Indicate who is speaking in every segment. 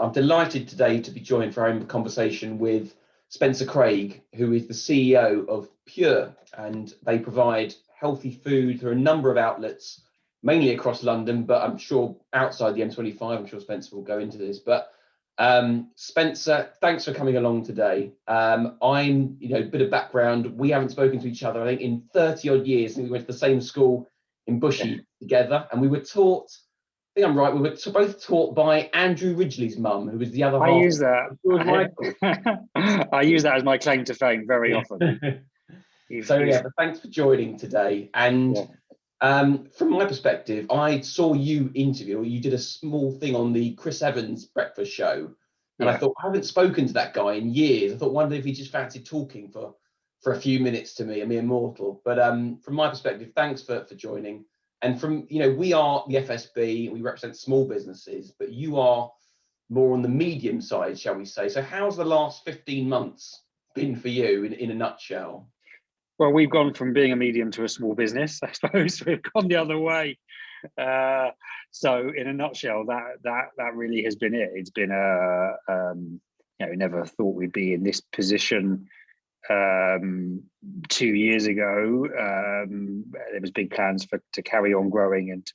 Speaker 1: I'm delighted today to be joined for our conversation with Spencer Craig, who is the CEO of Pure, and they provide healthy food through a number of outlets, mainly across London, but I'm sure outside the M25. I'm sure Spencer will go into this. But Spencer, thanks for coming along today. I'm, a bit of background. We haven't spoken to each other, I think, in 30 odd years. I think we went to the same school in Bushy together, and we were taught. I think I'm right. We were both taught by Andrew Ridgeley's mum, who was the other half.
Speaker 2: I use that. I use that as my claim to fame very often.
Speaker 1: But thanks for joining today. And from my perspective, I saw you interview. You did a small thing on the Chris Evans breakfast show, and I thought, I haven't spoken to that guy in years. I thought, wonder if he just fancied talking for a few minutes to me, a mere mortal. But from my perspective, thanks for joining. And from, we are the FSB, we represent small businesses, but you are more on the medium side, shall we say. So how's the last 15 months been for you in a nutshell?
Speaker 2: Well, we've gone from being a medium to a small business, I suppose. We've gone the other way. So in a nutshell, that really has been it. It's been we never thought we'd be in this position 2 years ago. There was big plans to carry on growing and to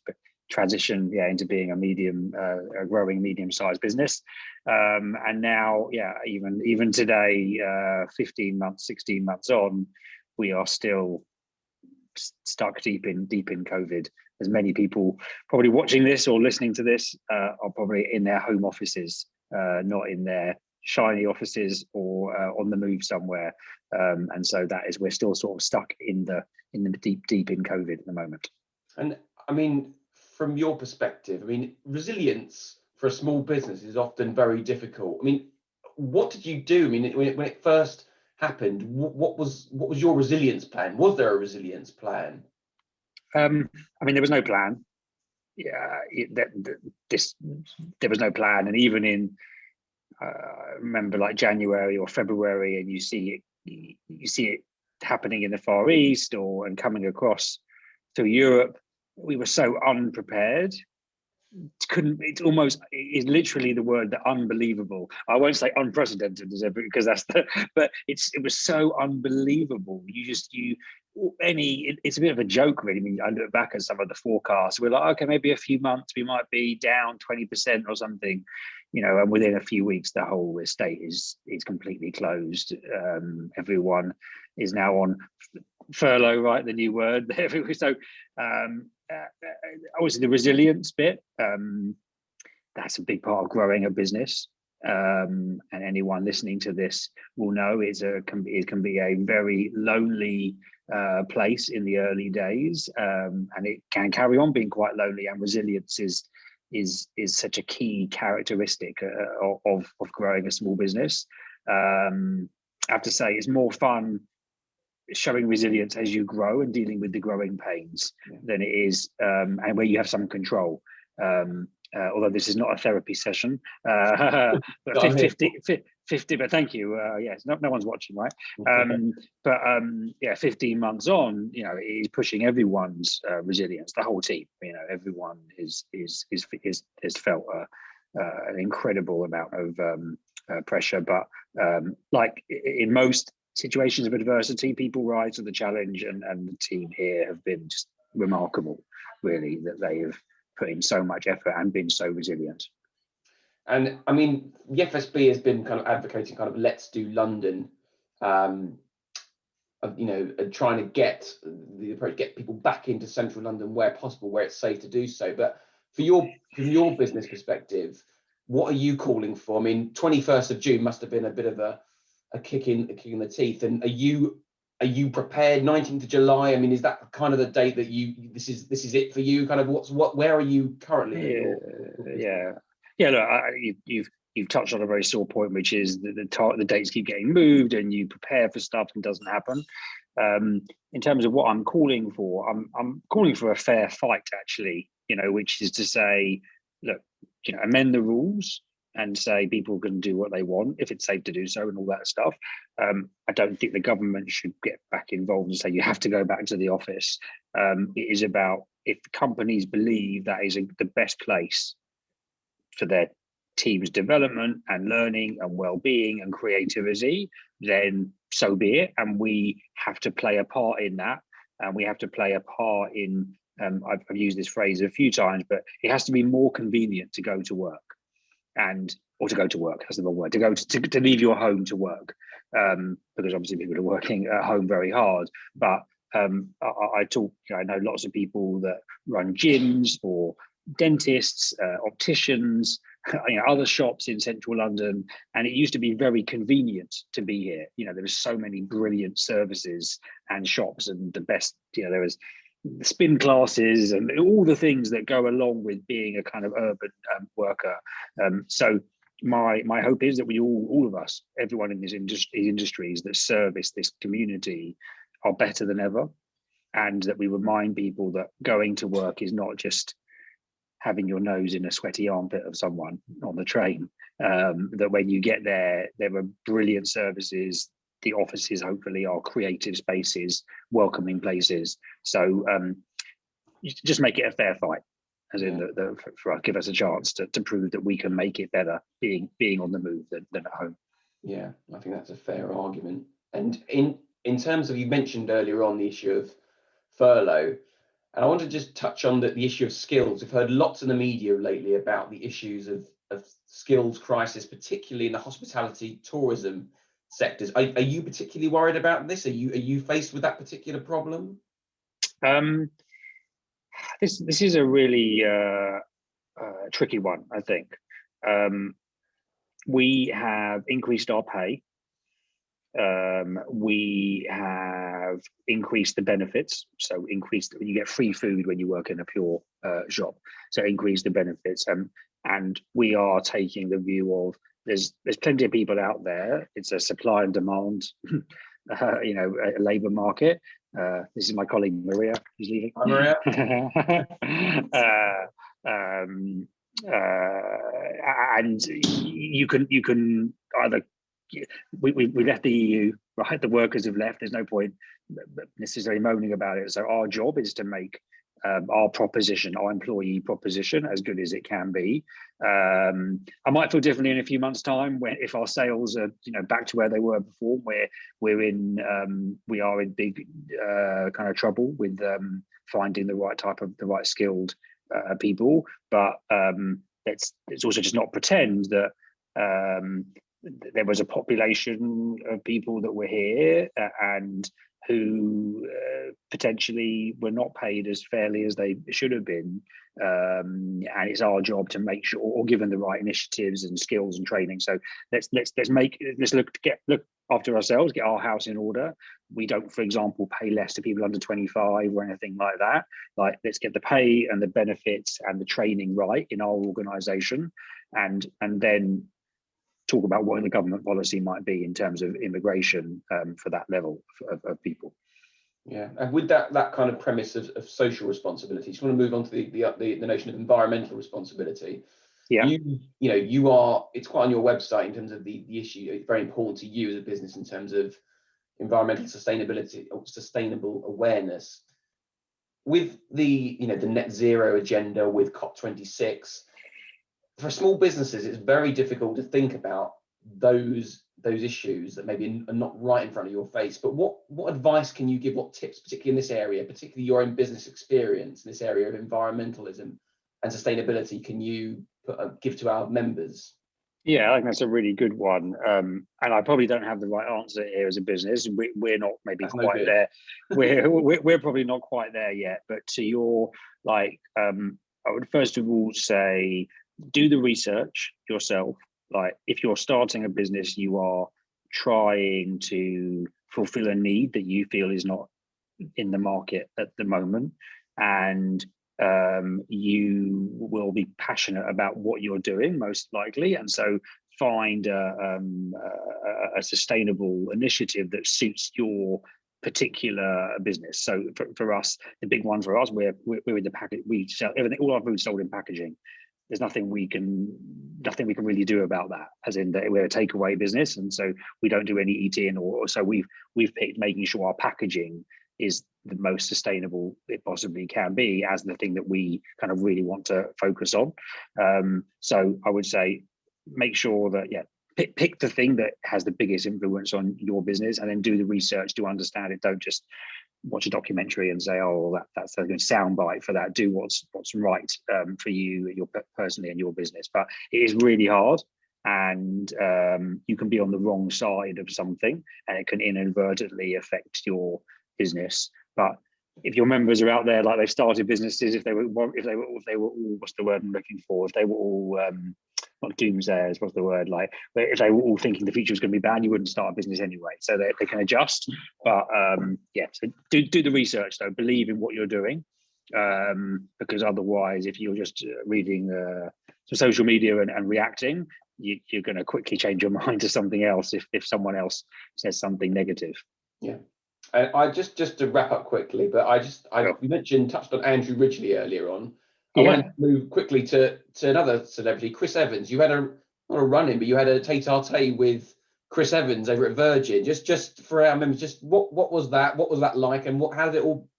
Speaker 2: transition into being a growing medium-sized business, and now even today, 15 months, 16 months on, we are still stuck deep in COVID. As many people probably watching this or listening to this are probably in their home offices, not in their shiny offices or on the move somewhere, and so that is, we're still sort of stuck in the deep in COVID at the moment. And
Speaker 1: I mean, from your perspective, resilience for a small business is often very difficult. What did you do? When it first happened, what was your resilience plan? Was there a resilience plan?
Speaker 2: There was no plan. There was no plan, and even in remember like January or February, and you see it happening in the Far East and coming across through Europe. We were so unprepared. It's literally the word, that unbelievable. I won't say unprecedented because but it was so unbelievable. It's a bit of a joke really. I look back at some of the forecasts. We're like, okay, maybe a few months we might be down 20% or something, and within a few weeks the whole estate is completely closed. Everyone is now on furlough, right? The new word. So obviously the resilience bit, that's a big part of growing a business, and anyone listening to this will know it can be a very lonely place in the early days, and it can carry on being quite lonely, and resilience is such a key characteristic of growing a small business. I have to say, it's more fun showing resilience as you grow and dealing with the growing pains than it is, and where you have some control. Although this is not a therapy session, but 50, but thank you. Yes, no one's watching, right? Okay. 15 months on, it is pushing everyone's resilience, the whole team. Everyone has felt an incredible amount of pressure, but like in most situations of adversity, people rise to the challenge, and the team here have been just remarkable, really, that they have put in so much effort and been so resilient.
Speaker 1: And the FSB has been kind of advocating let's do London, and trying to get people back into central London where possible, where it's safe to do so. But from your business perspective, what are you calling for? 21st of June must have been a bit of a kick in the teeth. And are you prepared? 19th of July. Is that kind of the date that this is it for you? Where are you currently?
Speaker 2: Look, you've touched on a very sore point, which is the dates keep getting moved, and you prepare for stuff and it doesn't happen. In terms of what I'm calling for, I'm calling for a fair fight, actually. Which is to say, look, amend the rules and say people can do what they want if it's safe to do so and all that stuff. I don't think the government should get back involved and say you have to go back to the office. It is about, if companies believe that is the best place for their team's development and learning and well-being and creativity, then so be it. And we have to play a part in that. And we have to play a part in, I've used this phrase a few times, but it has to be more convenient to go to work or to go to work, that's the wrong word, to leave your home to work. Because obviously people are working at home very hard, but I talk, I know lots of people that run gyms or dentists, opticians, other shops in central London, and it used to be very convenient to be here. There was so many brilliant services and shops, and the best, there was spin classes and all the things that go along with being a kind of urban worker. So my hope is that we all of us, everyone in these industries that service this community, are better than ever, and that we remind people that going to work is not just having your nose in a sweaty armpit of someone on the train. That when you get there are brilliant services. The offices hopefully are creative spaces, welcoming places. So just make it a fair fight, as in give us a chance to prove that we can make it better being on the move than at home.
Speaker 1: Yeah, I think that's a fair argument. And in terms of, you mentioned earlier on the issue of furlough, and I want to just touch on the issue of skills. We've heard lots in the media lately about the issues of skills crisis, particularly in the hospitality, tourism sectors. Are you particularly worried about this? Are you faced with that particular problem?
Speaker 2: This is a really tricky one, I think. We have increased our pay. We have increased the benefits, so you get free food when you work in a pure shop, so increase the benefits, and we are taking the view of there's plenty of people out there. It's a supply and demand a labor market. This is my colleague Maria, who's leaving.
Speaker 1: Hi, Maria.
Speaker 2: And you can either, we left the EU, right? The workers have left. There's no point necessarily moaning about it. So our job is to make our proposition, our employee proposition, as good as it can be. I might feel differently in a few months' time if our sales are back to where they were before. We are in big kind of trouble with finding the right skilled people. But let's also just not pretend that there was a population of people that were here and who potentially were not paid as fairly as they should have been, and it's our job to make sure, or given the right initiatives and skills and training. So let's look after ourselves, get our house in order. We don't, for example, pay less to people under 25 or anything like that. Like, let's get the pay and the benefits and the training right in our organisation, and then talk about what the government policy might be in terms of immigration for that level of people.
Speaker 1: Yeah, and with that kind of premise of social responsibility, just want to move on to the notion of environmental responsibility.
Speaker 2: Yeah,
Speaker 1: you are, it's quite on your website in terms of the issue. It's very important to you as a business in terms of environmental sustainability or sustainable awareness. With the the net zero agenda, with COP26, for small businesses, it's very difficult to think about those issues that maybe are not right in front of your face. But what advice can you give? What tips, particularly in this area, particularly your own business experience in this area of environmentalism and sustainability, can you give to our members?
Speaker 2: Yeah, I think that's a really good one. And I probably don't have the right answer here as a business. We're not maybe
Speaker 1: That's
Speaker 2: quite there. We're probably not quite there yet. But to your, I would first of all say, do the research yourself. Like, if you're starting a business, you are trying to fulfill a need that you feel is not in the market at the moment, and you will be passionate about what you're doing, most likely, and so find a sustainable initiative that suits your particular business. So for us, the big one for us, we're in the package. We sell everything. All our food's sold in packaging. There's nothing we can really do about that, as in that we're a takeaway business, and so we don't do any eating, or so we've picked making sure our packaging is the most sustainable it possibly can be as the thing that we kind of really want to focus on. So I would say make sure that pick the thing that has the biggest influence on your business, and then do the research to understand it. Don't just watch a documentary and say, oh, that's a good soundbite for that. Do what's right for you, personally, and your business. But it is really hard, and you can be on the wrong side of something, and it can inadvertently affect your business. But if your members are out there, like they've started businesses, if they were all, what's the word I'm looking for? If they were all not doomsayers, what's the word? Like, if they were all thinking the future was going to be bad, you wouldn't start a business anyway. So they can adjust. But so do the research though. Believe in what you're doing, because otherwise, if you're just reading some social media and reacting, you're going to quickly change your mind to something else if someone else says something negative.
Speaker 1: Yeah. I just to wrap up quickly, but you touched on Andrew Ridgeley earlier on. I wanted to move quickly to another celebrity, Chris Evans. You had not a run-in, but you had a tete-a-tete with Chris Evans over at Virgin. Just for our members, just what was that? What was that like, and how did it all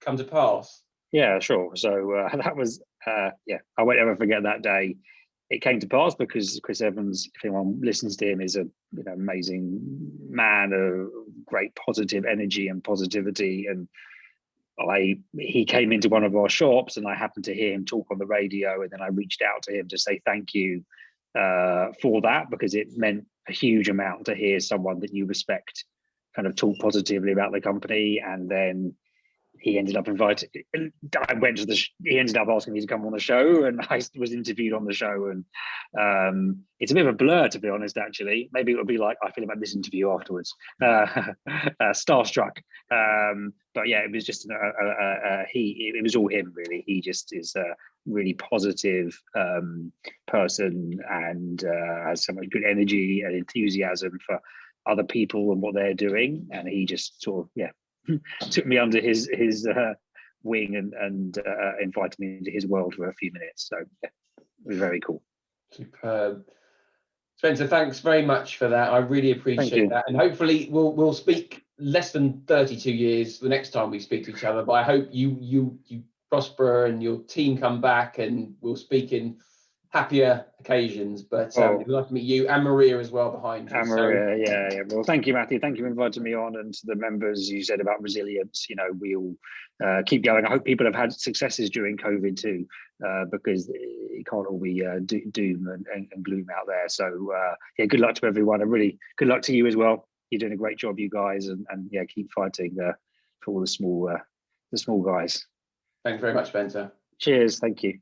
Speaker 1: come to pass?
Speaker 2: Yeah, sure. So that was I won't ever forget that day. It came to pass because Chris Evans, if anyone listens to him, is a amazing man of great positive energy and positivity. And he came into one of our shops, and I happened to hear him talk on the radio, and then I reached out to him to say thank you for that, because it meant a huge amount to hear someone that you respect kind of talk positively about the company. And then he ended up he ended up asking me to come on the show, and I was interviewed on the show. And it's a bit of a blur, to be honest, actually. Maybe it would be like I feel about this interview afterwards. Starstruck. But yeah, it was just it was all him, really. He just is a really positive person, and has so much good energy and enthusiasm for other people and what they're doing. And he just sort of, took me under his wing and invited me into his world for a few minutes. So it was very cool.
Speaker 1: Superb. Spencer, thanks very much for that. I really appreciate that. And hopefully we'll speak less than 32 years the next time we speak to each other. But I hope you prosper and your team come back, and we'll speak in happier occasions. But it'd be nice to meet you and Maria as well behind you.
Speaker 2: Maria, yeah. Well, thank you, Matthew. Thank you for inviting me on, and to the members. You said about resilience. We all keep going. I hope people have had successes during COVID too, because it can't all be doom and gloom out there. So good luck to everyone, and really good luck to you as well. You're doing a great job, you guys, and keep fighting for all the small guys.
Speaker 1: Thanks very much, Spencer.
Speaker 2: Cheers. Thank you.